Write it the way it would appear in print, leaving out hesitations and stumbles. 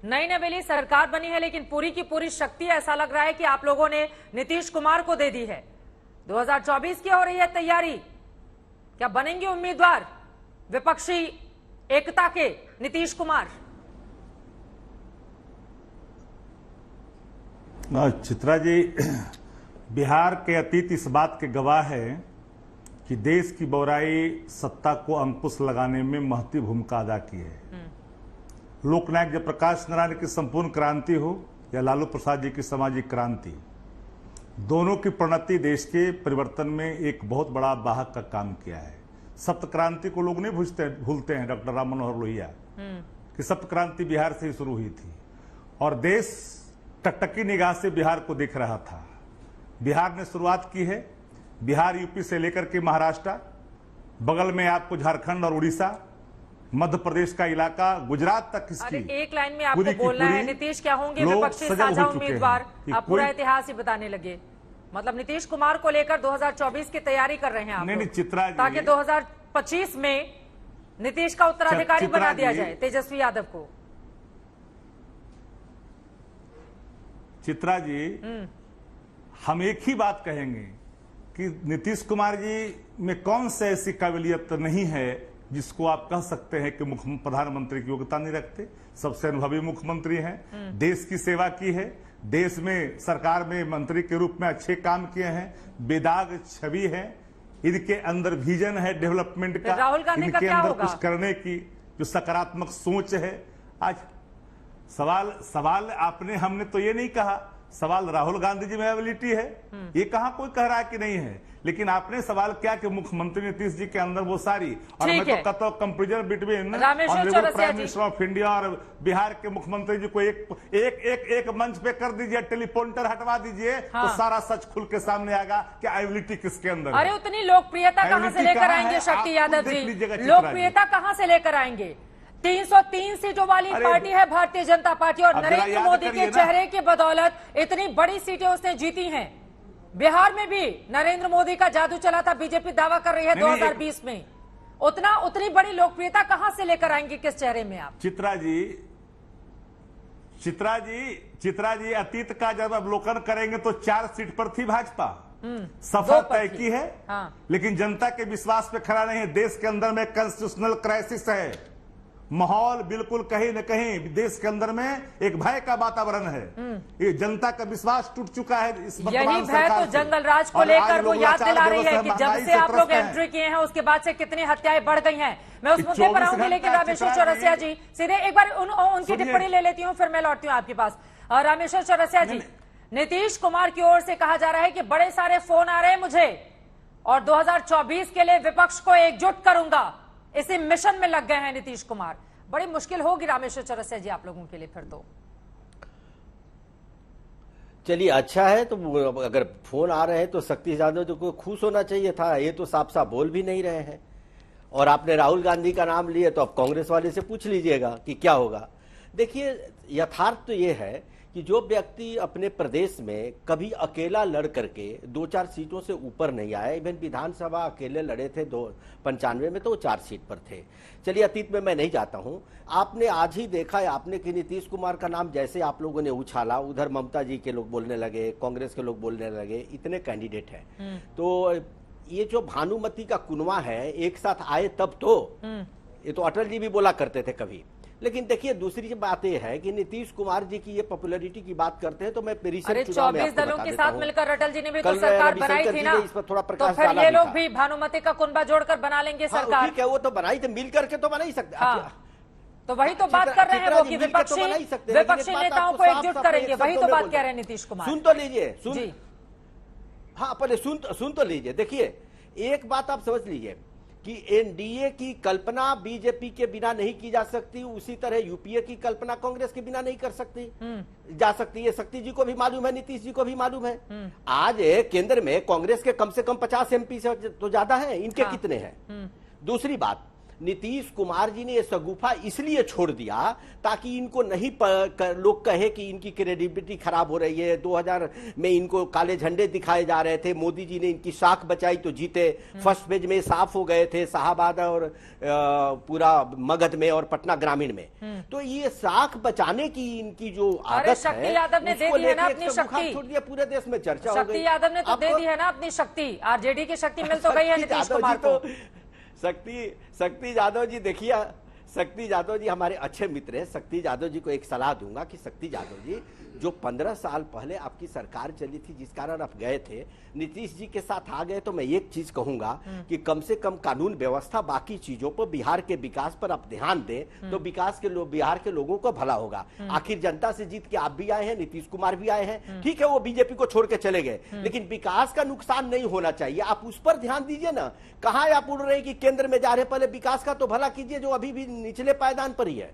नई नवेली सरकार बनी है, लेकिन पूरी की पूरी शक्ति ऐसा लग रहा है कि आप लोगों ने नीतीश कुमार को दे दी है। 2024 की हो रही है तैयारी, क्या बनेंगे उम्मीदवार विपक्षी एकता के नीतीश कुमार? चित्रा जी, बिहार के अतीत इस बात के गवाह है कि देश की बौराई सत्ता को अंकुश लगाने में महती भूमिका अदा की है। लोकनायक जयप्रकाश नारायण की संपूर्ण क्रांति हो या लालू प्रसाद जी की सामाजिक क्रांति, दोनों की प्रणति देश के परिवर्तन में एक बहुत बड़ा वाहक का काम किया है। सप्त क्रांति को लोग नहीं भूलते हैं, डॉक्टर राम मनोहर लोहिया कि सप्त क्रांति बिहार से ही शुरू हुई थी और देश टकटकी निगाह से बिहार को देख रहा था। बिहार ने शुरुआत की है, बिहार यूपी से लेकर के महाराष्ट्र, बगल में आपको झारखंड और उड़ीसा, मध्य प्रदेश का इलाका, गुजरात तक इसकी। अरे एक लाइन में आपको बोलना है नीतीश क्या होंगे विपक्षी साझा उम्मीदवार? आप पूरा इतिहास ही बताने लगे। मतलब नीतीश कुमार को लेकर 2024 की तैयारी कर रहे हैं आप? नहीं चित्रा जी, ताकि 2025 में नीतीश का उत्तराधिकारी बना दिया जाए तेजस्वी यादव को। चित्रा जी, हम एक ही बात कहेंगे कि नीतीश कुमार जी में कौन से ऐसी काबिलियत नहीं है जिसको आप कह सकते हैं कि प्रधानमंत्री की योग्यता नहीं रखते। सबसे अनुभवी मुख्यमंत्री हैं, देश की सेवा की है, देश में सरकार में मंत्री के रूप में अच्छे काम किए हैं, बेदाग छवि है, इनके अंदर विजन है डेवलपमेंट का, राहुल गांधी का इनके क्या अंदर होगा? कुछ करने की जो सकारात्मक सोच है। आज सवाल आपने, हमने तो ये नहीं कहा सवाल राहुल गांधी जी में एबिलिटी है, ये कहां कोई कह रहा है कि नहीं है, लेकिन आपने सवाल क्या कि मुख्यमंत्री नीतीश जी के अंदर वो सारी, और मैं तो कहता हूं comparison between honourable prime minister of India और बिहार के मुख्यमंत्री जी को एक मंच पे कर दीजिए, टेलीफोनटर हटवा दीजिए, तो सारा सच खुल के सामने आएगा कि एबिलिटी किसके अंदर। अरे उतनी लोकप्रियता कहां से लेकर आएंगे शक्ति यादव जी? लोकप्रियता कहां से लेकर आएंगे? 303 सीटों वाली पार्टी है भारतीय जनता पार्टी और नरेंद्र मोदी के चेहरे की बदौलत इतनी बड़ी सीटें उसने जीती हैं। बिहार में भी नरेंद्र मोदी का जादू चला था, बीजेपी दावा कर रही है 2020 में। उतनी बड़ी लोकप्रियता कहां से लेकर आएंगे किस चेहरे में आप? चित्रा जी अतीत का जब अवलोकन करेंगे तो 4 सीट पर थी भाजपा, सफर तय की है। लेकिन जनता के विश्वास पे खड़ा नहीं है। देश के अंदर में कॉन्स्टिट्यूशनल क्राइसिस है, माहौल बिल्कुल कहीं न कहीं देश के अंदर में एक भय का वातावरण है। ये जनता का विश्वास टूट चुका है इस यही भय तो जंगल राज को लेकर वो याद दिला रही है कि जब से आप लोग एंट्री किए हैं उसके बाद से कितनी हत्याएं बढ़ गई हैं। मैं उस मुद्दे पर आऊंगी, लेकिन रामेश्वर चौरसिया जी सीधे एक बार उनकी टिप्पणी ले लेती हूँ, फिर मैं लौटती हूँ आपके पास। रामेश्वर चौरसिया जी, नीतीश कुमार की ओर से कहा जा रहा है कि बड़े सारे फोन आ रहे हैं मुझे और 2024 के लिए विपक्ष को एकजुट करूंगा, इसी मिशन में लग गए हैं नीतीश कुमार। बड़ी मुश्किल होगी रामेश्वर चौरसिया जी आप लोगों के लिए फिर तो। चलिए अच्छा है, तो अगर फोन आ रहे हैं तो शक्ति यादव जी को खुश होना चाहिए था। ये तो साफ साफ बोल भी नहीं रहे हैं। और आपने राहुल गांधी का नाम लिया तो अब कांग्रेस वाले से पूछ लीजिएगा कि क्या होगा। देखिए यथार्थ तो ये है कि जो व्यक्ति अपने प्रदेश में कभी अकेला लड़ करके 2-4 सीटों से ऊपर नहीं आया, इवन विधानसभा अकेले लड़े थे 95 में तो वो 4 सीट पर थे। चलिए अतीत में मैं नहीं जाता हूं। आपने आज ही देखा है आपने कि नीतीश कुमार का नाम जैसे आप लोगों ने उछाला, उधर ममता जी के लोग बोलने लगे, कांग्रेस के लोग बोलने लगे, इतने कैंडिडेट हैं। तो ये जो भानुमति का कुनवा है एक साथ आए तब तो, ये तो अटल जी भी बोला करते थे कभी। लेकिन देखिए दूसरी बात यह है कि नीतीश कुमार जी की ये पॉपुलैरिटी की बात करते हैं तो मैं 24 दलों के साथ मिलकर अटल जी ने भी तो सरकार बनाई थी ना, इस पर थोड़ा तो प्रकाश फिर ये लोग भी भानुमति का कुनबा जोड़कर बना लेंगे सरकार। ठीक है, वो तो बनाई थे, मिल करके तो बना ही सकते। तो वही तो बात कर रहे हैं वो कि विपक्षी नेताओं को एकजुट करेंगे, वही तो बात कह रहे हैं नीतीश कुमार। सुन तो लीजिए, हाँ पहले सुन तो लीजिए। देखिए एक बात आप समझ लीजिए कि एनडीए की कल्पना बीजेपी के बिना नहीं की जा सकती, उसी तरह यूपीए की कल्पना कांग्रेस के बिना नहीं कर सकती जा सकती है। शक्ति जी को भी मालूम है, नीतीश जी को भी मालूम है। आज केंद्र में कांग्रेस के कम से कम 50 एमपी से तो ज्यादा है, इनके कितने हैं? दूसरी बात, नीतीश कुमार जी ने ये शगुफा इसलिए छोड़ दिया ताकि इनको नहीं लोग कहे कि इनकी क्रेडिबिलिटी खराब हो रही है। 2000 में इनको काले झंडे दिखाए जा रहे थे, मोदी जी ने इनकी साख बचाई तो जीते, फर्स्ट पेज में साफ हो गए थे शाहबाद और पूरा मगध में और पटना ग्रामीण में। तो ये साख बचाने की इनकी जो आदत है, शक्ति यादव ने दे दी है ना अपनी शक्ति, छोड़ दिया, पूरे देश में चर्चा हो गई। शक्ति यादव ने तो दे दी है ना अपनी शक्ति, आरजेडी की शक्ति मिल तो गई है नीतीश कुमार को। शक्ति यादव जी देखिए, शक्ति यादव जी हमारे अच्छे मित्र हैं। शक्ति यादव जी को एक सलाह दूंगा कि शक्ति यादव जी, जो 15 साल पहले आपकी सरकार चली थी जिस कारण आप गए थे, नीतीश जी के साथ आ गए, तो मैं एक चीज कहूंगा कि कम से कम कानून व्यवस्था बाकी चीजों पर, बिहार के विकास पर आप ध्यान दें तो विकास के बिहार के लोगों को भला होगा। आखिर जनता से जीत के आप भी आए हैं, नीतीश कुमार भी आए हैं, ठीक है वो बीजेपी को छोड़ के चले गए, लेकिन विकास का नुकसान नहीं होना चाहिए। आप उस पर ध्यान दीजिए ना। कहां आप उड़ रहे हैं कि केंद्र में जा रहे, पहले विकास का तो भला कीजिए जो अभी भी निचले पायदान पर ही है।